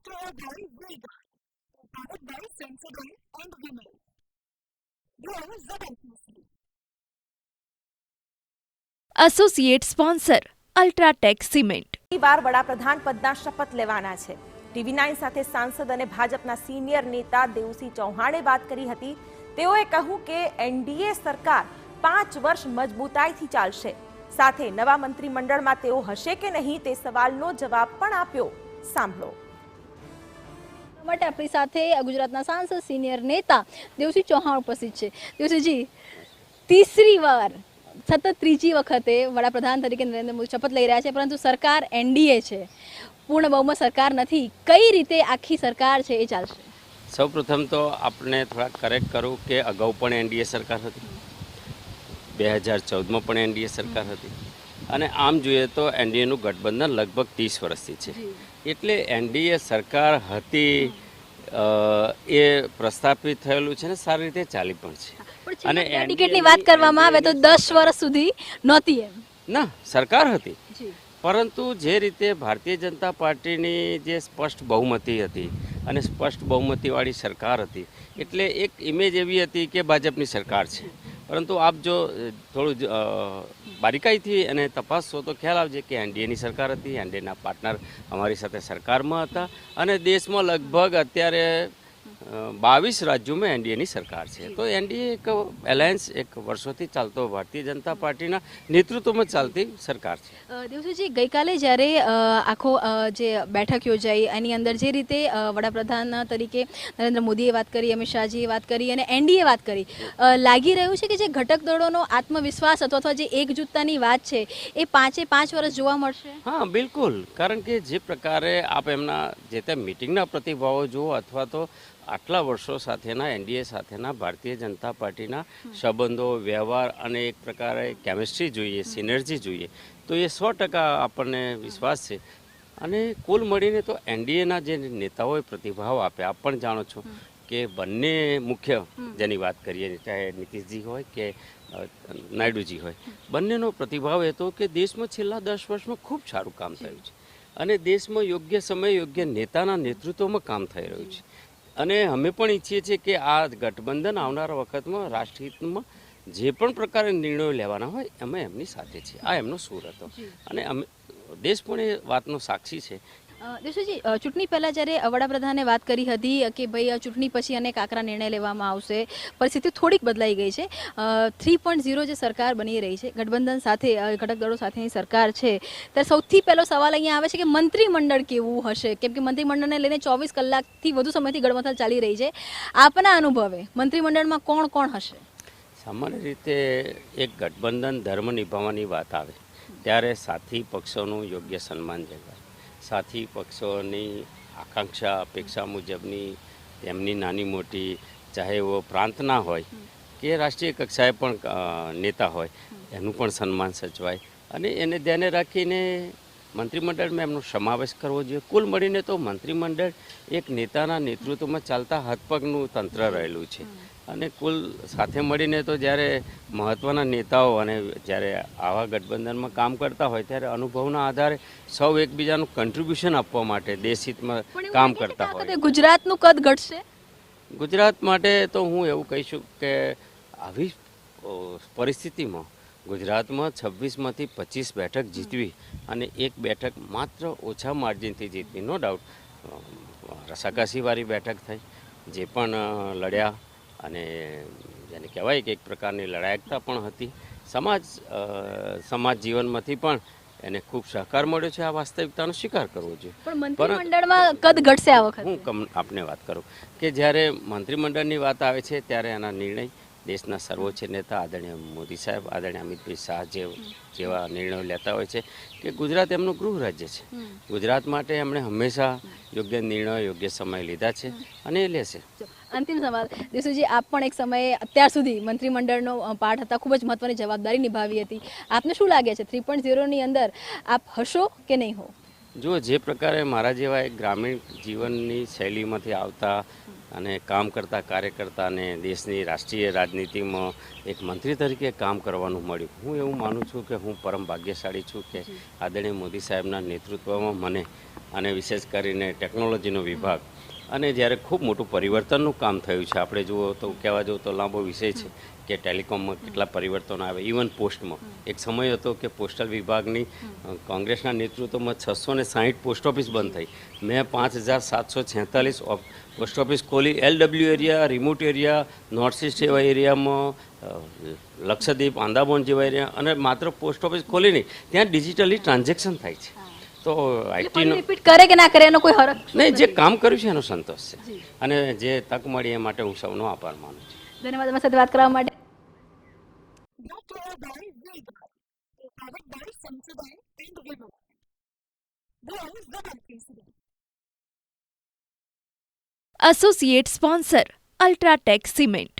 to avoid vegan, powered by Sensodyne and Vinyl. Grow relentlessly. Associate sponsor UltraTech cement. વાર વડાપ્રધાન પદના શપથ લેવાના છે. TV9 સાથે સાંસદ અને ભાજપના સિનિયર નેતા દેવસિંહ ચૌહાણે વાત કરી હતી. તેઓએ કહ્યું કે એનડીએ સરકાર 5 વર્ષ મજબૂતાઈથી ચાલશે. સાથે નવા મંત્રીમંડળમાં તેઓ હશે કે નહીં તે સવાલનો જવાબ પણ આપ્યો. સાંભળો. માટે આપણી સાથે ગુજરાતના સાંસદ સિનિયર નેતા દેવસિંહ ચૌહાણ ઉપસ્થિત છે. દેવસિંહજી, તીસરી વાર સતત ત્રીજી વખતે વડાપ્રધાન તરીકે નરેન્દ્ર મોદી શપથ લઈ રહ્યા છે, પરંતુ સરકાર એનડીએ છે, પૂર્ણ બહુમત સરકાર નથી. કઈ રીતે આખી સરકાર છે એ ચાલશે? સૌપ્રથમ તો આપણે થોડા કરેક્ટ કરું કે અગાઉ પણ એનડીએ સરકાર હતી, 2014માં પણ એનડીએ સરકાર હતી, અને આમ જોઈએ તો એનડીએનું ગઠબંધન લગભગ 30 વર્ષથી છે. એટલે એનડીએ સરકાર હતી એ પ્રસ્થાપિત થયેલું છે ને સારી રીતે ચાલી પણ છે. અને ટિકિટની વાત કરવામાં આવે તો 10 વર્ષ સુધી નહોતી એમ ના, સરકાર હતી, પરંતુ જે રીતે ભારતીય જનતા પાર્ટીની જે સ્પષ્ટ બહુમતી હતી અને સ્પષ્ટ બહુમતીવાળી સરકાર હતી, એટલે એક ઇમેજ એવી હતી કે ભાજપની સરકાર છે. પરંતુ આપ જો થોડું બારીકાઈથી એને તપાસશો તો ખ્યાલ આવશે કે એનડીએની સરકાર હતી, એનડીએના પાર્ટનર અમારી સાથે સરકારમાં હતા, અને દેશમાં લગભગ અત્યારે 22 રાજ્યોમાં એનડીએની સરકાર છે. તો એનડીએ એક એલાયન્સ, એક વર્ષોથી ચાલતો ભારતીય જનતા પાર્ટીના નેતૃત્વમાં ચાલતી સરકાર છે. દેવસિંહજી, ગઈકાલે જ્યારે આખો જે બેઠક યોજાઈ એની અંદર જે રીતે વડાપ્રધાન તરીકે નરેન્દ્ર મોદીએ વાત કરી, અમિત શાહજીએ વાત કરી અને એનડીએ વાત કરી, લાગી રહ્યું છે કે જે ઘટક દળોનો આત્મવિશ્વાસ અથવા જે એકજૂથતાની વાત છે એ 5 વર્ષ જોવા મળશે? હા, બિલકુલ. કારણ કે જે પ્રકારે આપ એમના જે તે મિટિંગના પ્રતિભાવો જુઓ અથવા તો આટલા વર્ષો સાથેના એનડીએ સાથેના ભારતીય જનતા પાર્ટીના સંબંધો, વ્યવહાર અને એક પ્રકારે કેમિસ્ટ્રી જોઈએ, સિનર્જી જોઈએ, તો એ 100% આપણને વિશ્વાસ છે. અને કુલ મળીને તો એનડીએના જે નેતાઓએ પ્રતિભાવ આપ્યા, આપ પણ જાણો છો કે બંને મુખ્ય જેની વાત કરીએ, ચાહે નીતિશજી હોય કે નાયડુજી હોય, બંનેનો પ્રતિભાવ એ હતો કે દેશમાં છેલ્લા 10 વર્ષમાં ખૂબ સારું કામ થયું છે અને દેશમાં યોગ્ય સમય યોગ્ય નેતાના નેતૃત્વમાં કામ થઈ રહ્યું છે. અને અમે પણ ઈચ્છીએ છીએ કે આ ગઠબંધન આવનારા વખતમાં રાષ્ટ્રહિતમાં જે પણ પ્રકારે નિર્ણયો લેવાના હોય અમે એમની સાથે છીએ. આ એમનો સૂર હતો અને અમે દેશ પણ એ વાતનો સાક્ષી છે. દેવસિંહજી, ચૂંટણી પહેલાં જ્યારે વડાપ્રધાને વાત કરી હતી કે ભાઈ ચૂંટણી પછી અનેક આકરા નિર્ણય લેવામાં આવશે, પરિસ્થિતિ થોડીક બદલાઈ ગઈ છે. 3.0 જે સરકાર બની રહી છે, ગઠબંધન સાથે ઘટક દળો સાથેની સરકાર છે, ત્યારે સૌથી પહેલો સવાલ અહીંયા આવે છે કે મંત્રીમંડળ કેવું હશે? કેમ કે મંત્રીમંડળને લઈને 24 કલાકથી વધુ સમયથી ગડમથલ ચાલી રહી છે. આપના અનુભવે મંત્રીમંડળમાં કોણ કોણ હશે? સામાન્ય રીતે એક ગઠબંધન ધર્મ નિભાવવાની વાત આવે ત્યારે સાથી પક્ષોનું યોગ્ય સન્માન જળવાય, સાથી પક્ષોની આકાંક્ષા અપેક્ષા મુજબની તેમની નાની મોટી, ચાહે એવો પ્રાંતના હોય કે રાષ્ટ્રીય કક્ષાએ પણ નેતા હોય, એનું પણ સન્માન સચવાય અને એને ધ્યાને રાખીને મંત્રીમંડળમાં એમનો સમાવેશ કરવો જોઈએ. કુલ મળીને તો મંત્રીમંડળ એક નેતાના નેતૃત્વમાં ચાલતા હાથપગનું તંત્ર રહેલું છે અને કુલ સાથે મળીને તો જ્યારે મહત્ત્વના નેતાઓ અને જ્યારે આવા ગઠબંધનમાં કામ કરતા હોય ત્યારે અનુભવના આધારે સૌ એકબીજાનું કન્ટ્રીબ્યુશન આપવા માટે દેશહિતમાં કામ કરતા હોય. ગુજરાતનું કદ ઘટશે? ગુજરાત માટે તો હું એવું કહીશું કે આવી પરિસ્થિતિમાં ગુજરાતમાં 26માંથી 25 બેઠક જીતવી અને એક બેઠક માત્ર ઓછા માર્જિનથી જીતવી, નો ડાઉટ રસાકસીવાળી બેઠક થઈ, જે પણ લડ્યા અને જેને કહેવાય કે એક પ્રકારની લડાયકતા પણ હતી. સમાજ જીવનમાંથી પણ એને ખૂબ સહકાર મળ્યો છે. આ વાસ્તવિકતાનો સ્વીકાર કરવો જોઈએ. પણ મંત્રીમંડળમાં કદ ઘટશે આ વખતે? હું આપને વાત કરું કે જ્યારે મંત્રીમંડળની વાત આવે છે ત્યારે એના નિર્ણય દેશના સર્વોચ્ચ નેતા આદરણીય મોદી સાહેબ, આદરણીય અમિતભાઈ શાહ જેવા નિર્ણયો લેતા હોય છે કે ગુજરાત એમનું ગૃહ રાજ્ય છે. ગુજરાત માટે એમણે હંમેશા યોગ્ય નિર્ણયો યોગ્ય સમય લીધા છે અને એ લેશે. અંતિમ સવાલ દેવસિંહજી, આપ પણ એક સમયે અત્યાર સુધી મંત્રીમંડળનો પાર્ટ હતા, ખૂબ જ મહત્વની જવાબદારી નિભાવી હતી. આપને શું લાગે છે 3.0ની અંદર આપ હશો કે નહીં હો? જો જે પ્રકારે મારા જેવા એક ગ્રામીણ જીવનની શૈલીમાંથી આવતા અને કામ કરતા કાર્યકર્તા અને દેશની રાષ્ટ્રીય રાજનીતિમાં એક મંત્રી તરીકે કામ કરવાનું મળ્યું. હું એવું માનું છું કે હું પરમ ભાગ્યશાળી છું કે આદરણીય મોદી સાહેબના નેતૃત્વમાં મને અને વિશેષ કરીને ટેકનોલોજીનો વિભાગ અને જ્યારે ખૂબ મોટું પરિવર્તનનું કામ થયું છે. આપણે જુઓ તો કહેવા જવું તો લાંબો વિષય છે કે ટેલિકોમમાં કેટલા પરિવર્તનો આવે. ઇવન પોસ્ટમાં એક સમય હતો કે પોસ્ટલ વિભાગની કોંગ્રેસના નેતૃત્વમાં 660 પોસ્ટ ઓફિસ બંધ થઈ. મેં 5746 પોસ્ટ ઓફિસ ખોલી. LW area, remote area, north east જેવા એરિયામાં, લક્ષદ્વીપ, આંદામાન જેવા એરિયા, અને માત્ર પોસ્ટ ઓફિસ ખોલી નહીં, ત્યાં ડિજિટલી ટ્રાન્ઝેક્શન થાય છે. તો આઈટીનો રિપીટ કરે કે ના કરે એનો કોઈ હરખ નહીં, જે કામ કર્યું છે એનો સંતોષ છે અને જે તક મળી એ માટે હું સૌનો આભાર માનું છું. ધન્યવાદ અમારી સાથે વાત કરવા માટે. brought to you by Vega, powered by Sensodyne and Vivo. Browse Double PCB. Associate sponsor Ultratech Cement.